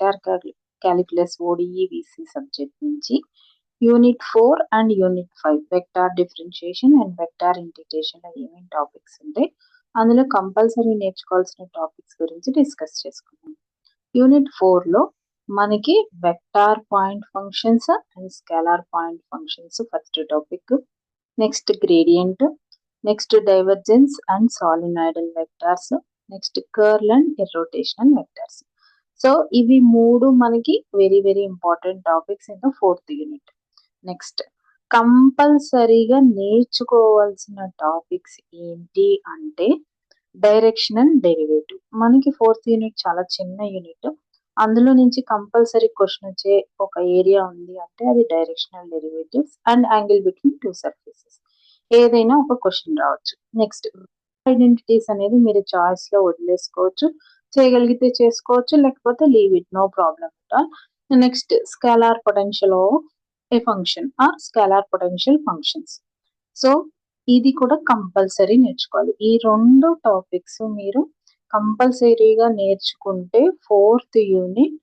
Vector calculus ఓడిఈవిసి subject నుంచి unit 4 and unit 5 vector differentiation and vector integration ఏమేమి topics ఉంటాయి, అందులో కంపల్సరీ నేర్చుకోవాల్సిన టాపిక్స్ గురించి డిస్కస్ చేసుకున్నాం. యూనిట్ 4లో మనకి vector point functions and scalar point functions first topic, next gradient, next divergence and solenoidal vectors, next curl and irrotational vectors. So ఇవి మూడు మనకి very very important topics in the 4th unit. Next కంపల్సరీగా నేర్చుకోవాల్సిన topics ఏంటి అంటే directional derivative. మనకి 4th unit చాలా చిన్న యూనిట్, అందులో నుంచి కంపల్సరీ క్వశ్చన్ వచ్చే ఒక ఏరియా ఉంది అంటే అది directional derivatives and angle between two surfaces. ఏదైనా ఒక క్వశ్చన్ రావచ్చు. నెక్స్ట్ ఐడెంటిటీస్ అనేది మీరు చాయిస్ లో వదిలేసుకోవచ్చు, చేయగలిగితే చేసుకోవచ్చు, లేకపోతే leave it, no problem at all. Next scalar potential of a function or scalar potential functions. So ఇది కూడా కంపల్సరీ నేర్చుకోవాలి. ఈ రెండు టాపిక్స్ మీరు కంపల్సరీగా నేర్చుకుంటే 4th యూనిట్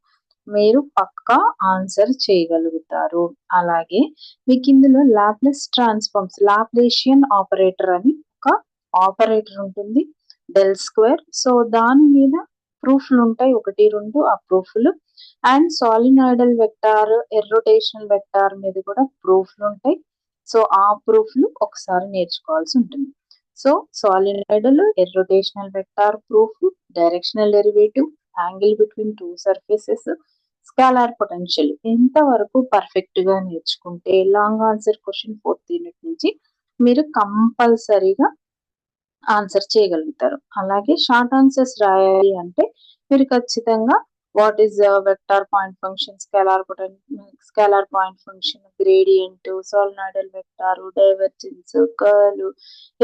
మీరు పక్కా ఆన్సర్ చేయగలుగుతారు. అలాగే మీకు ఇందులో లాప్లేస్ ట్రాన్స్ఫార్మ్స్, లాప్లేషియన్ ఆపరేటర్ అని ఒక ఆపరేటర్ ఉంటుంది, డెల్ స్క్వేర్. సో దాని మీద ప్రూఫ్లు ఉంటాయి, 1, 2 ఆ ప్రూఫ్లు. అండ్ సాలినాయిడల్ వెక్టార్, ఇర్రోటేషనల్ వెక్టార్ మీద కూడా ప్రూఫ్లు ఉంటాయి. సో ఆ ప్రూఫ్లు ఒకసారి నేర్చుకోవాల్సి ఉంటుంది. So solenoidal, irrotational vector proof, directional derivative, angle between two surfaces, scalar potential ఇంతవరకు పర్ఫెక్ట్ గా నేర్చుకుంటే long answer question 4th unit నుంచి మీరు కంపల్సరీగా ఆన్సర్ చేయగలుగుతారు. అలాగే షార్ట్ ఆన్సర్స్ రాయాలి అంటే మీరు ఖచ్చితంగా what is vector point function, scalar point function, gradient, solenoidal vector, divergence, curl,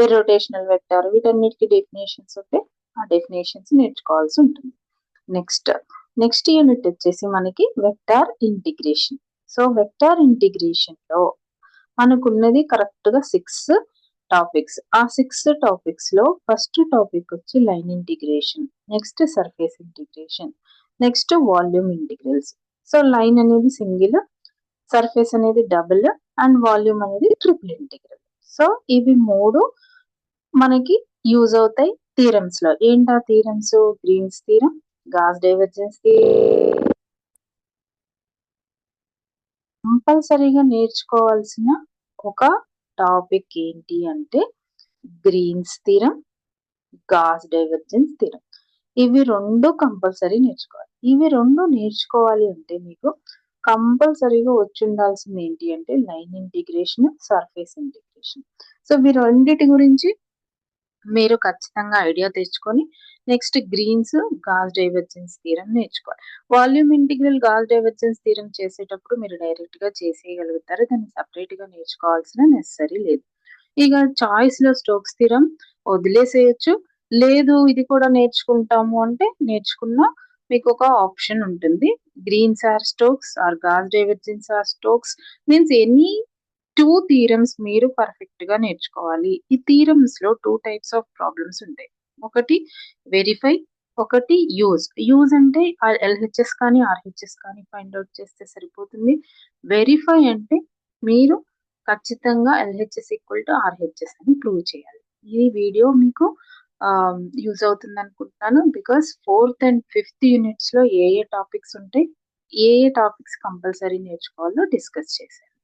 irrotational vector, వీటన్నిటికీ డెఫినేషన్స్ ఉంటే ఆ డెఫినేషన్స్ నేర్చుకోవాల్సి ఉంటుంది. నెక్స్ట్ యూనిట్ వచ్చేసి మనకి vector integration. So vector integration లో మనకున్నది కరెక్ట్ గా 6 టాపిక్స్. ఆ 6 టాపిక్స్ లో ఫస్ట్ టాపిక్ వచ్చి line integration, next surface integration, next volume integrals. So line అనేది సింగిల్, సర్ఫేస్ అనేది డబుల్ అండ్ వాల్యూమ్ అనేది ట్రిపుల్ ఇంటిగ్రల్. సో ఇవి మూడు మనకి యూజ్ అవుతాయి థీరమ్స్ లో. ఏంటా theorems? Green's theorem, Gauss divergence theorem. కంపల్సరీగా నేర్చుకోవాల్సిన ఒక టాపిక్ ఏంటి అంటే Green's theorem, Gauss divergence theorem. ఇవి రెండు కంపల్సరీ నేర్చుకోవాలి. ఇవి రెండు నేర్చుకోవాలి అంటే మీకు కంపల్సరీగా వచ్చి ఉండాల్సింది ఏంటి అంటే line integration, surface integration. So మీరు రెండిటి గురించి మీరు ఖచ్చితంగా ఐడియా తెచ్చుకొని next Green's, Gauss divergence theorem నేర్చుకోవాలి. Volume integral, Gauss divergence theorem చేసేటప్పుడు మీరు డైరెక్ట్ గా చేసేయగలుగుతారు, దాన్ని సపరేట్ గా నేర్చుకోవాల్సిన నెసరీ లేదు. ఇక చాయిస్ లో స్టోక్స్ థీరం వదిలేసేయచ్చు, లేదు ఇది కూడా నేర్చుకుంటాము అంటే నేర్చుకున్న మీకు ఒక ఆప్షన్ ఉంటుంది. Green's or Stokes or Gauss divergence or Stokes means any 2 theorems మీరు పర్ఫెక్ట్ గా నేర్చుకోవాలి. ఈ థీరమ్స్ లో 2 టైప్స్ ఆఫ్ ప్రాబ్లమ్స్ ఉంటాయి. ఒకటి వెరిఫై, ఒకటి యూజ్. యూజ్ అంటే ఎల్హెచ్ఎస్ కానీ ఆర్హెచ్ఎస్ కానీ ఫైండ్ అవుట్ చేస్తే సరిపోతుంది. వెరిఫై అంటే మీరు ఖచ్చితంగా ఎల్హెచ్ఎస్ ఈక్వల్ టు ఆర్హెచ్ఎస్ అని ప్రూవ్ చేయాలి. ఈ వీడియో మీకు యూజ్ అవుతుంది అనుకుంటున్నాను. Because 4th and 5th units లో ఏ టాపిక్స్ ఉంటాయి, ఏ టాపిక్స్ కంపల్సరీ నేర్చుకోవాలో డిస్కస్ చేశాను.